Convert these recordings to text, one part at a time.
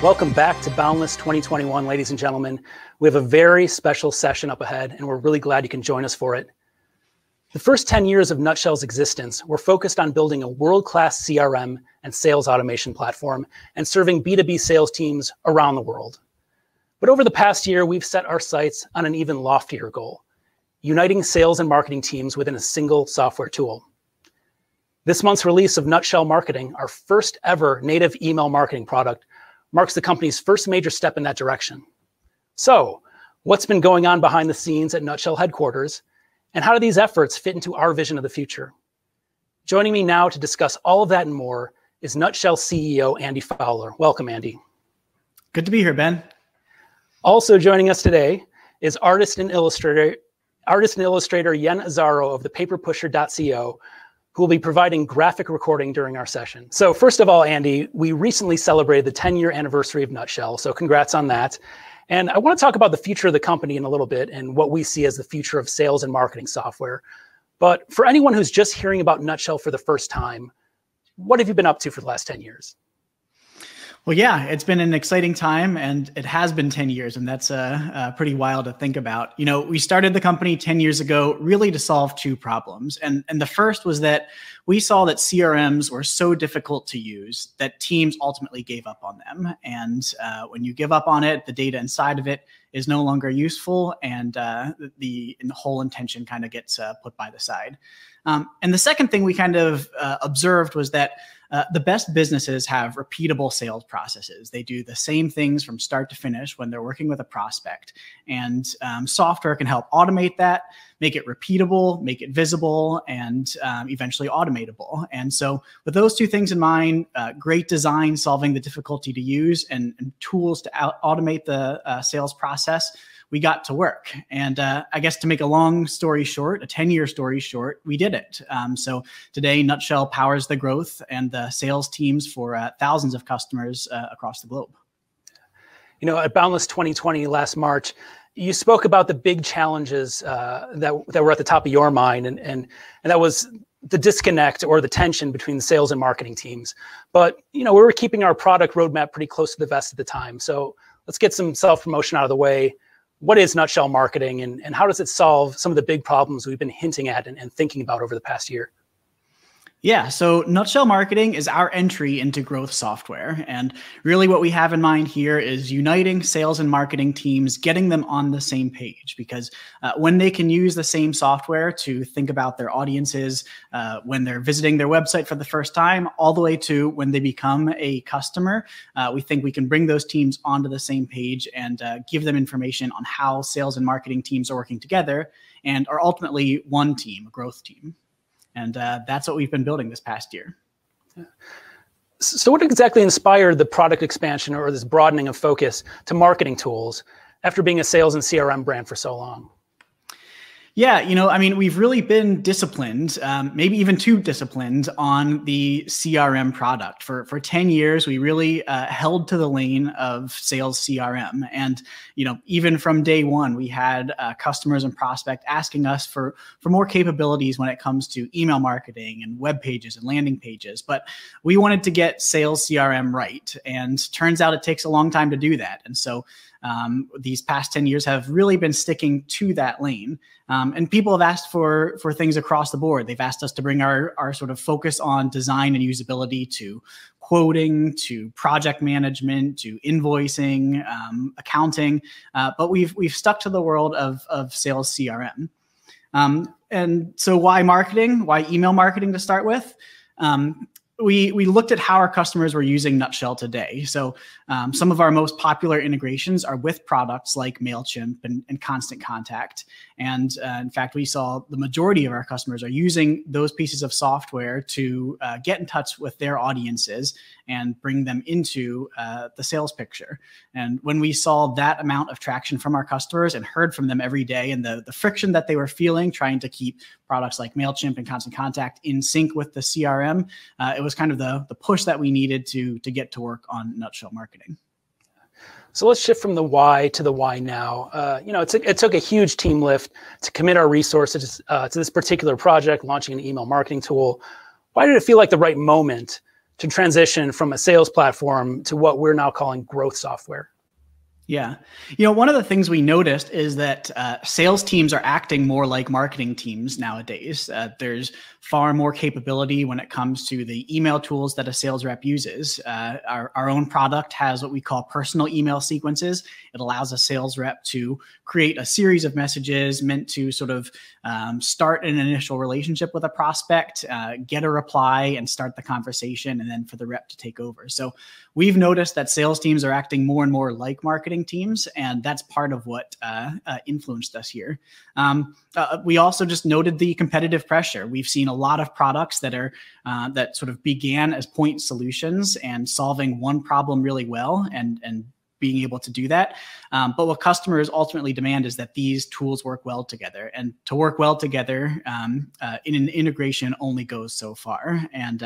Welcome back to Boundless 2021, ladies and gentlemen. We have a very special session up ahead, and we're really glad you can join us for it. The first 10 years of Nutshell's existence were focused on building a world-class CRM and sales automation platform and serving B2B sales teams around the world. But over the past year, we've set our sights on an even loftier goal, uniting sales and marketing teams within a single software tool. This month's release of Nutshell Marketing, our first ever native email marketing product, marks the company's first major step in that direction. So, what's been going on behind the scenes at Nutshell headquarters, and how do these efforts fit into our vision of the future? Joining me now to discuss all of that and more is Nutshell CEO Andy Fowler. Welcome, Andy. Good to be here, Ben. Also joining us today is artist and illustrator Yen Azaro of the paperpusher.co, who will be providing graphic recording during our session. So first of all, Andy, we recently celebrated the 10-year anniversary of Nutshell, so congrats on that. And I want to talk about the future of the company in a little bit and what we see as the future of sales and marketing software. But for anyone who's just hearing about Nutshell for the first time, what have you been up to for the last 10 years? Well, yeah, it's been an exciting time, and it has been 10 years, and that's pretty wild to think about. You know, we started the company 10 years ago really to solve two problems. And the first was that we saw that CRMs were so difficult to use that teams ultimately gave up on them. And when you give up on it, the data inside of it is no longer useful, and the whole intention kind of gets put by the side. And the second thing we kind of observed was that the best businesses have repeatable sales processes. They do the same things from start to finish when they're working with a prospect. And software can help automate that, make it repeatable, make it visible, and eventually automatable. And so with those two things in mind, great design solving the difficulty to use and tools to automate the sales process, we got to work. And I guess to make a long story short, a 10-year story short, we did it. So today, Nutshell powers the growth and the sales teams for thousands of customers across the globe. You know, at Boundless 2020 last March, you spoke about the big challenges that were at the top of your mind, and that was the disconnect or the tension between the sales and marketing teams. But, you know, we were keeping our product roadmap pretty close to the vest at the time. So let's get some self-promotion out of the way. What is Nutshell Marketing, and how does it solve some of the big problems we've been hinting at and thinking about over the past year? Yeah, so Nutshell Marketing is our entry into growth software. And really what we have in mind here is uniting sales and marketing teams, getting them on the same page. Because when they can use the same software to think about their audiences, when they're visiting their website for the first time, all the way to when they become a customer, we think we can bring those teams onto the same page and give them information on how sales and marketing teams are working together and are ultimately one team, a growth team. And that's what we've been building this past year. So what exactly inspired the product expansion or this broadening of focus to marketing tools after being a sales and CRM brand for so long? Yeah, you know, I mean, we've really been disciplined, maybe even too disciplined on the CRM product. For 10 years, we really held to the lane of sales CRM. And, you know, even from day one, we had customers and prospects asking us for more capabilities when it comes to email marketing and web pages and landing pages. But we wanted to get sales CRM right. And turns out it takes a long time to do that. And so these past 10 years have really been sticking to that lane. And people have asked for things across the board. They've asked us to bring our sort of focus on design and usability to quoting, to project management, to invoicing, accounting. But we've stuck to the world of sales CRM. And so why marketing? Why email marketing to start with? We looked at how our customers were using Nutshell today. So some of our most popular integrations are with products like MailChimp and Constant Contact. And in fact, we saw the majority of our customers are using those pieces of software to get in touch with their audiences and bring them into the sales picture. And when we saw that amount of traction from our customers and heard from them every day and the friction that they were feeling trying to keep products like MailChimp and Constant Contact in sync with the CRM, it was kind of the push that we needed to get to work on Nutshell Marketing. So let's shift from the why to the why now. You know, it took a huge team lift to commit our resources to this particular project, launching an email marketing tool. Why did it feel like the right moment to transition from a sales platform to what we're now calling growth software? Yeah. One of the things we noticed is that sales teams are acting more like marketing teams nowadays. There's far more capability when it comes to the email tools that a sales rep uses. Our own product has what we call personal email sequences. It allows a sales rep to create a series of messages meant to sort of start an initial relationship with a prospect, get a reply, and start the conversation, and then for the rep to take over. So we've noticed that sales teams are acting more and more like marketing teams, and that's part of what influenced us here. We also just noted the competitive pressure. We've seen a lot of products that are that sort of began as point solutions and solving one problem really well and being able to do that. But what customers ultimately demand is that these tools work well together. And to work well together in an integration only goes so far. And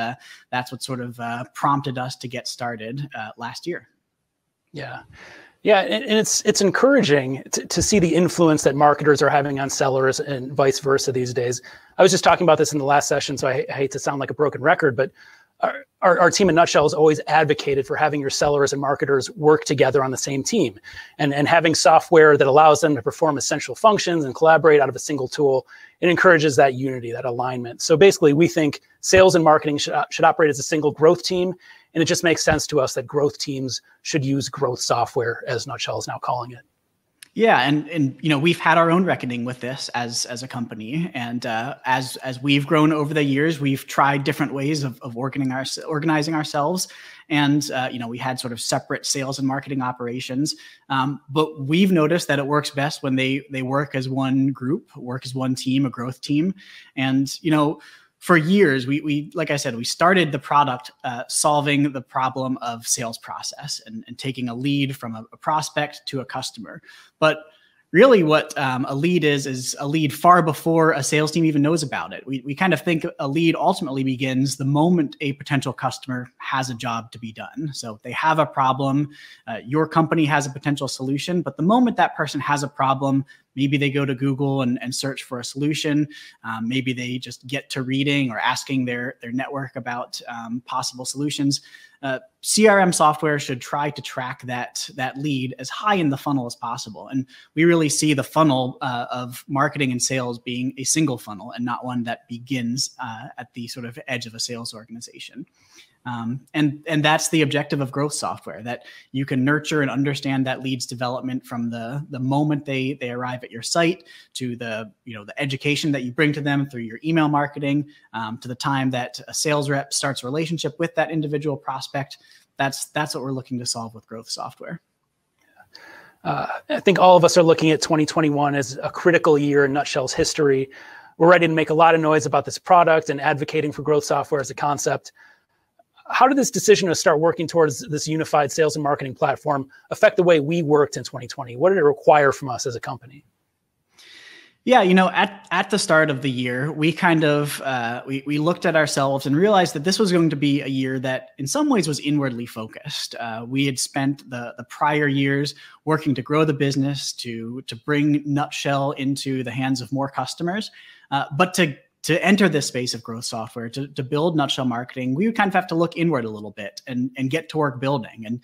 that's what sort of prompted us to get started last year. Yeah. Yeah, and it's encouraging to see the influence that marketers are having on sellers and vice versa these days. I was just talking about this in the last session, so I hate to sound like a broken record, but our team in Nutshell has always advocated for having your sellers and marketers work together on the same team and having software that allows them to perform essential functions and collaborate out of a single tool. It encourages that unity, that alignment. So basically, we think sales and marketing should operate as a single growth team. And it just makes sense to us that growth teams should use growth software, as Nutshell is now calling it. Yeah, and we've had our own reckoning with this as a company, and as we've grown over the years, we've tried different ways of organizing ourselves, and we had sort of separate sales and marketing operations, but we've noticed that it works best when they work as one group, work as one team, a growth team, and for years, we like I said, we started the product solving the problem of sales process and taking a lead from a prospect to a customer. But really what a lead is a lead far before a sales team even knows about it. We kind of think a lead ultimately begins the moment a potential customer has a job to be done. So they have a problem, your company has a potential solution, but the moment that person has a problem, maybe they go to Google and search for a solution. Maybe they just get to reading or asking their network about possible solutions. CRM software should try to track that lead as high in the funnel as possible. And we really see the funnel of marketing and sales being a single funnel and not one that begins at the sort of edge of a sales organization. And that's the objective of growth software, that you can nurture and understand that lead's development from the moment they arrive at your site to the education that you bring to them through your email marketing, to the time that a sales rep starts a relationship with that individual prospect. That's what we're looking to solve with growth software. I think all of us are looking at 2021 as a critical year in Nutshell's history. We're ready to make a lot of noise about this product and advocating for growth software as a concept. How did this decision to start working towards this unified sales and marketing platform affect the way we worked in 2020? What did it require from us as a company? Yeah, at the start of the year, we kind of we looked at ourselves and realized that this was going to be a year that in some ways was inwardly focused. We had spent the prior years working to grow the business, to bring Nutshell into the hands of more customers, but to enter this space of growth software, to build Nutshell marketing, we would kind of have to look inward a little bit and get to work building. And,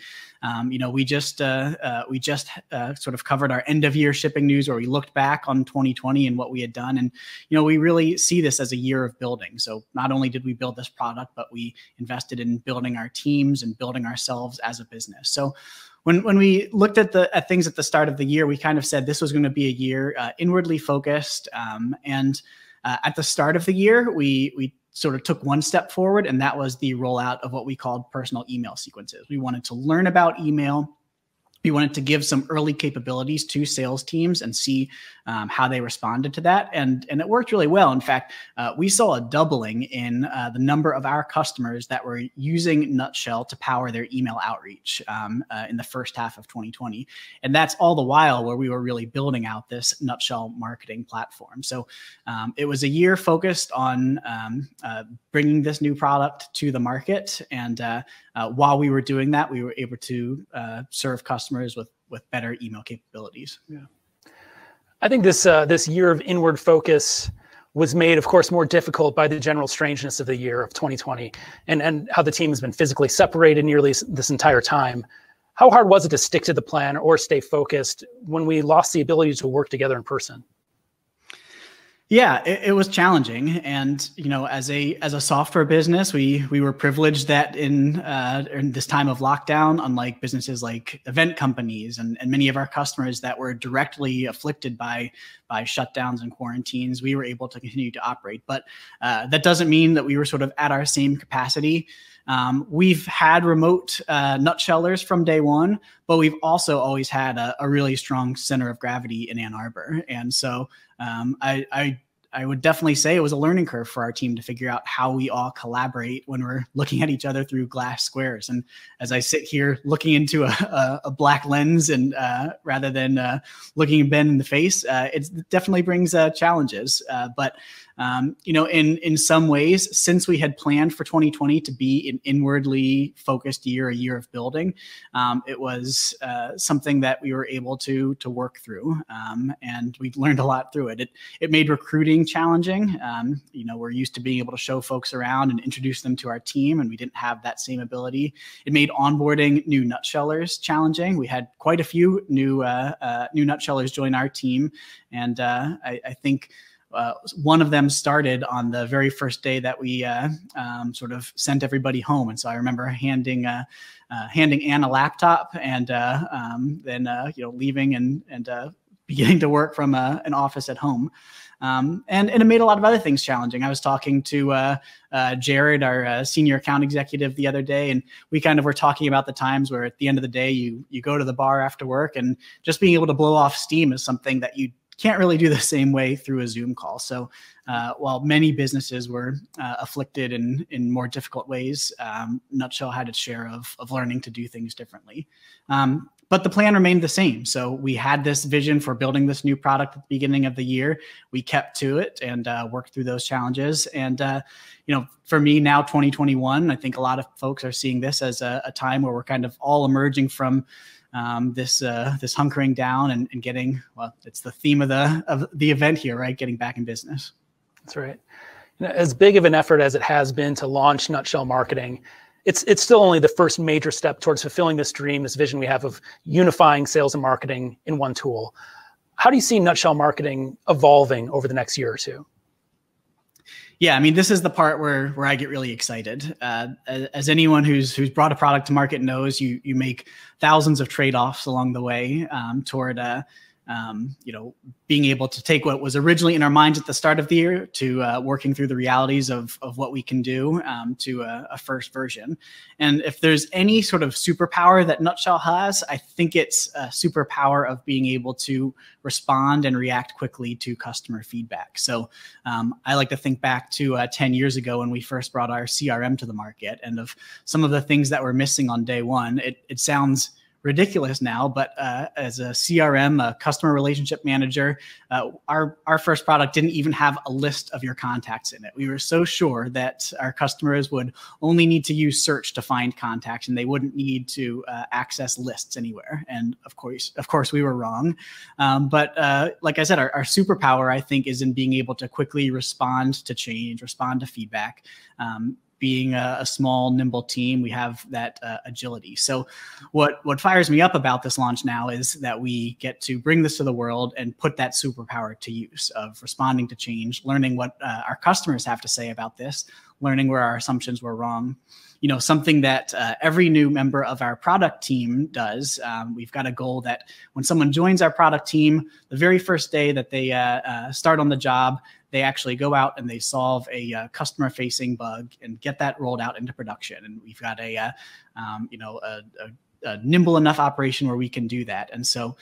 we just sort of covered our end of year shipping news where we looked back on 2020 and what we had done. And, we really see this as a year of building. So not only did we build this product, but we invested in building our teams and building ourselves as a business. So when we looked at things at the start of the year, we kind of said this was going to be a year inwardly focused, and at the start of the year, we sort of took one step forward, and that was the rollout of what we called personal email sequences. We wanted to learn about email. We wanted to give some early capabilities to sales teams and see how they responded to that. And it worked really well. In fact, we saw a doubling in the number of our customers that were using Nutshell to power their email outreach in the first half of 2020. And that's all the while where we were really building out this Nutshell marketing platform. So it was a year focused on bringing this new product to the market. And while we were doing that, we were able to serve customers with better email capabilities. Yeah. I think this year of inward focus was made, of course, more difficult by the general strangeness of the year of 2020 and how the team has been physically separated nearly this entire time. How hard was it to stick to the plan or stay focused when we lost the ability to work together in person? Yeah, it was challenging, and as a software business, we were privileged that in this time of lockdown, unlike businesses like event companies and many of our customers that were directly afflicted by shutdowns and quarantines, we were able to continue to operate. But that doesn't mean that we were sort of at our same capacity. We've had remote nutshellers from day one, but we've also always had a really strong center of gravity in Ann Arbor. And so I would definitely say it was a learning curve for our team to figure out how we all collaborate when we're looking at each other through glass squares. And as I sit here looking into a black lens and rather than looking Ben in the face, it definitely brings challenges. But in some ways, since we had planned for 2020 to be an inwardly focused year, a year of building, it was something that we were able to work through, and we learned a lot through it. It made recruiting challenging. We're used to being able to show folks around and introduce them to our team, and we didn't have that same ability. It made onboarding new nutshellers challenging. We had quite a few new nutshellers join our team, and I think one of them started on the very first day that we sort of sent everybody home. And so I remember handing Ann a laptop and then leaving and beginning to work from an office at home. And it made a lot of other things challenging. I was talking to Jared, our senior account executive, the other day, and we kind of were talking about the times where at the end of the day, you go to the bar after work, and just being able to blow off steam is something that you can't really do the same way through a Zoom call. So while many businesses were afflicted in more difficult ways, Nutshell had its share of learning to do things differently. But the plan remained the same. So we had this vision for building this new product at the beginning of the year. We kept to it and worked through those challenges. And for me now, 2021, I think a lot of folks are seeing this as a time where we're kind of all emerging from this hunkering down and getting, well, it's the theme of the event here, right? Getting back in business. That's right. As big of an effort as it has been to launch Nutshell Marketing, it's still only the first major step towards fulfilling this dream, this vision we have of unifying sales and marketing in one tool. How do you see Nutshell Marketing evolving over the next year or two? Yeah, I mean, this is the part where I get really excited. As anyone who's brought a product to market knows, you make thousands of trade-offs along the way toward being able to take what was originally in our minds at the start of the year to working through the realities of what we can do to a first version. And if there's any sort of superpower that Nutshell has, I think it's a superpower of being able to respond and react quickly to customer feedback. So I like to think back to 10 years ago when we first brought our CRM to the market, and of some of the things that were missing on day one. It sounds ridiculous now, but as a CRM, a customer relationship manager, our first product didn't even have a list of your contacts in it. We were so sure that our customers would only need to use search to find contacts, and they wouldn't need to access lists anywhere. And of course, we were wrong. But like I said, our superpower, I think, is in being able to quickly respond to change, respond to feedback. Being a small, nimble team, we have that agility. So what fires me up about this launch now is that we get to bring this to the world and put that superpower to use of responding to change, learning what our customers have to say about this, learning where our assumptions were wrong. Something that every new member of our product team does. We've got a goal that when someone joins our product team, the very first day that they start on the job, they actually go out and they solve a customer-facing bug and get that rolled out into production. And we've got a nimble enough operation where we can do that. And so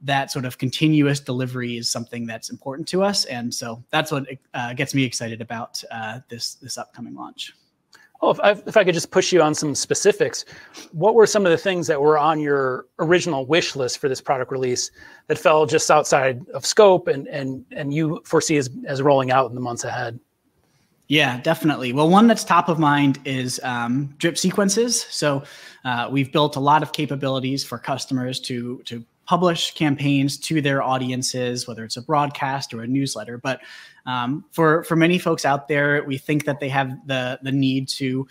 that sort of continuous delivery is something that's important to us. And so that's what gets me excited about this upcoming launch. Oh, if I could just push you on some specifics, what were some of the things that were on your original wish list for this product release that fell just outside of scope and you foresee as rolling out in the months ahead? Yeah, definitely. Well, one that's top of mind is drip sequences. So we've built a lot of capabilities for customers to publish campaigns to their audiences, whether it's a broadcast or a newsletter. But for many folks out there, we think that they have the need to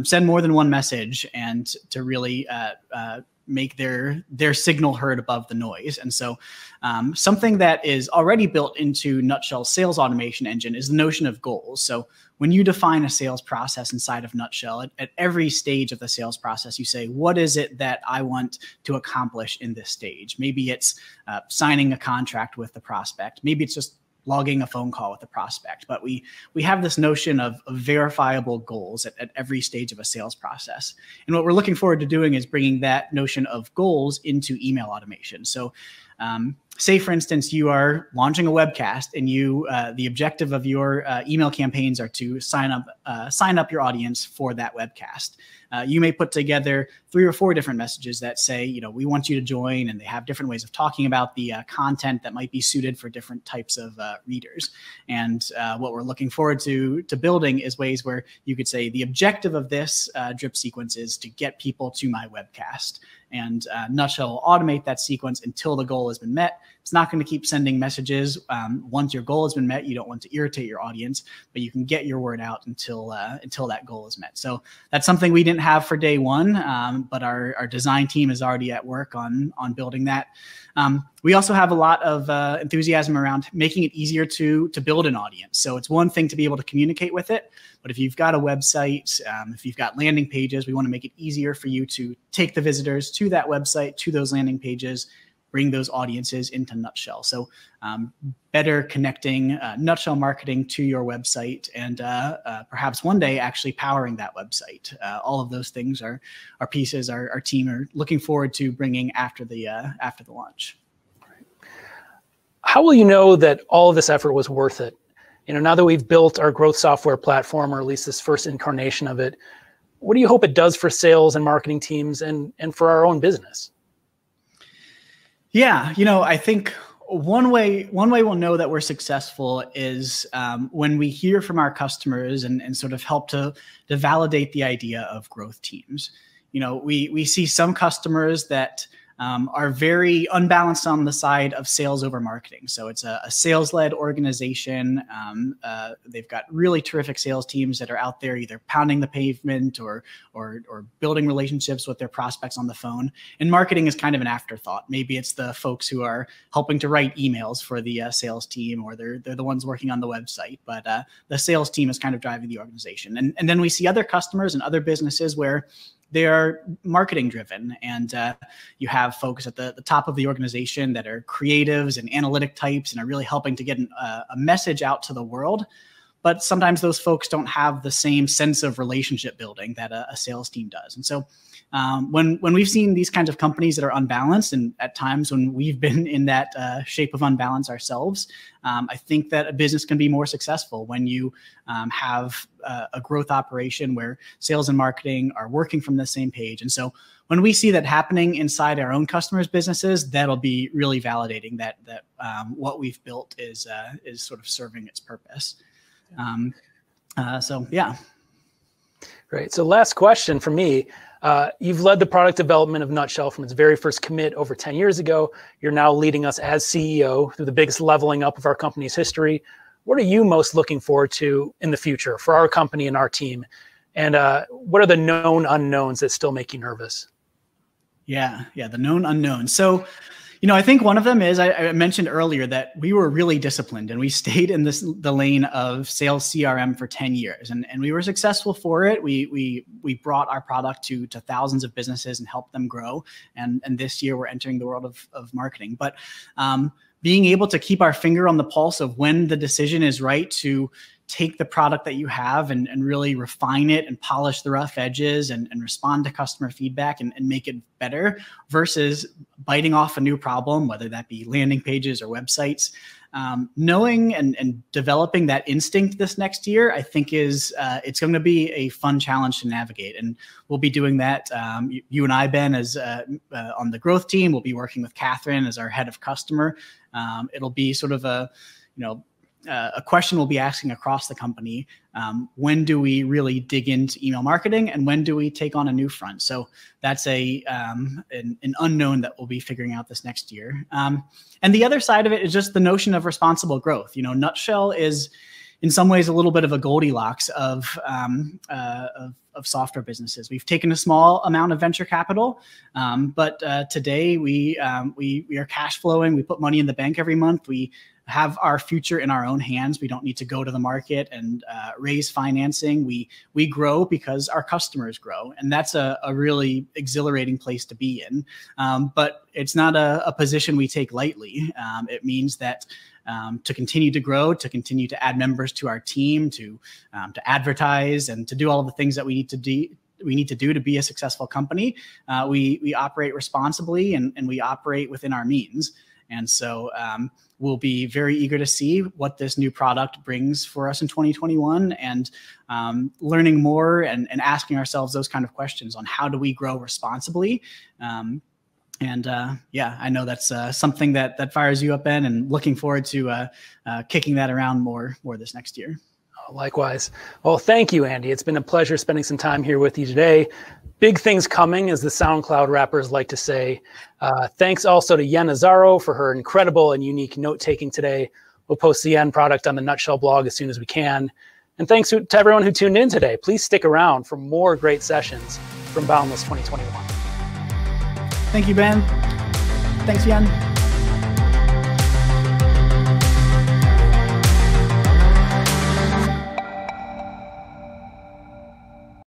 send more than one message and to really make their signal heard above the noise. And so something that is already built into Nutshell's sales automation engine is the notion of goals. So when you define a sales process inside of Nutshell, at every stage of the sales process, you say, what is it that I want to accomplish in this stage? Maybe it's signing a contract with the prospect. Maybe it's just logging a phone call with the prospect. But we have this notion of verifiable goals at every stage of a sales process. And what we're looking forward to doing is bringing that notion of goals into email automation. So say, for instance, you are launching a webcast and the objective of your email campaigns are to sign up your audience for that webcast. You may put together 3 or 4 different messages that say, we want you to join, and they have different ways of talking about the content that might be suited for different types of readers. And what we're looking forward to building is ways where you could say the objective of this drip sequence is to get people to my webcast. And Nutshell will automate that sequence until the goal has been met. It's not going to keep sending messages once your goal has been met. You don't want to irritate your audience, but you can get your word out until that goal is met. So that's something we didn't have for day one, but our design team is already at work on building that. We also have a lot of enthusiasm around making it easier to build an audience. So it's one thing to be able to communicate with it, but if you've got a website, if you've got landing pages, we want to make it easier for you to take the visitors to that website, to those landing pages, bring those audiences into Nutshell. So better connecting Nutshell marketing to your website, and perhaps one day actually powering that website. All of those things are pieces our team are looking forward to bringing after the launch. How will you know that all of this effort was worth it? Now that we've built our growth software platform, or at least this first incarnation of it, what do you hope it does for sales and marketing teams and for our own business? Yeah, I think one way we'll know that we're successful is when we hear from our customers and sort of help to validate the idea of growth teams. We see some customers that are very unbalanced on the side of sales over marketing. So it's a sales-led organization. They've got really terrific sales teams that are out there either pounding the pavement or building relationships with their prospects on the phone. And marketing is kind of an afterthought. Maybe it's the folks who are helping to write emails for the sales team, or they're the ones working on the website. But the sales team is kind of driving the organization. And then we see other customers and other businesses where they are marketing driven, and you have folks at the top of the organization that are creatives and analytic types and are really helping to get a message out to the world. But sometimes those folks don't have the same sense of relationship building that a sales team does. And so when we've seen these kinds of companies that are unbalanced, and at times when we've been in that shape of unbalance ourselves, I think that a business can be more successful when you have a growth operation where sales and marketing are working from the same page. And so when we see that happening inside our own customers' businesses, that'll be really validating that what we've built is sort of serving its purpose. So yeah. Great. So last question for me. You've led the product development of Nutshell from its very first commit over 10 years ago. You're now leading us as CEO through the biggest leveling up of our company's history. What are you most looking forward to in the future for our company and our team? And what are the known unknowns that still make you nervous? Yeah, the known unknowns. So, I think one of them is I mentioned earlier that we were really disciplined, and we stayed in the lane of sales CRM for 10 years, and we were successful for it. We brought our product to thousands of businesses and helped them grow. And this year we're entering the world of marketing. But being able to keep our finger on the pulse of when the decision is right to take the product that you have and really refine it and polish the rough edges and respond to customer feedback and make it better versus biting off a new problem, whether that be landing pages or websites. Knowing and developing that instinct this next year, I think it's going to be a fun challenge to navigate. And we'll be doing that. You and I, Ben, as on the growth team, we'll be working with Catherine as our head of customer. It'll be sort of a question we'll be asking across the company. When do we really dig into email marketing, and when do we take on a new front? So that's an unknown that we'll be figuring out this next year. And the other side of it is just the notion of responsible growth. Nutshell is in some ways a little bit of a Goldilocks of software businesses. We've taken a small amount of venture capital, but today we are cash flowing. We put money in the bank every month. We have our future in our own hands. We don't need to go to the market and raise financing. We grow because our customers grow, and that's a really exhilarating place to be in. But it's not a position we take lightly. It means that to continue to grow, to continue to add members to our team, to advertise, and to do all of the things that we need to do to be a successful company, we operate responsibly and we operate within our means. And so we'll be very eager to see what this new product brings for us in 2021, and learning more and asking ourselves those kind of questions on how do we grow responsibly. Yeah, I know that's something that fires you up, Ben, and looking forward to kicking that around more this next year. Likewise. Well, thank you, Andy. It's been a pleasure spending some time here with you today. Big things coming, as the SoundCloud rappers like to say. Thanks also to Yen Azaro for her incredible and unique note-taking today. We'll post the end product on the Nutshell blog as soon as we can. And thanks to everyone who tuned in today. Please stick around for more great sessions from Boundless 2021. Thank you, Ben. Thanks, Yen.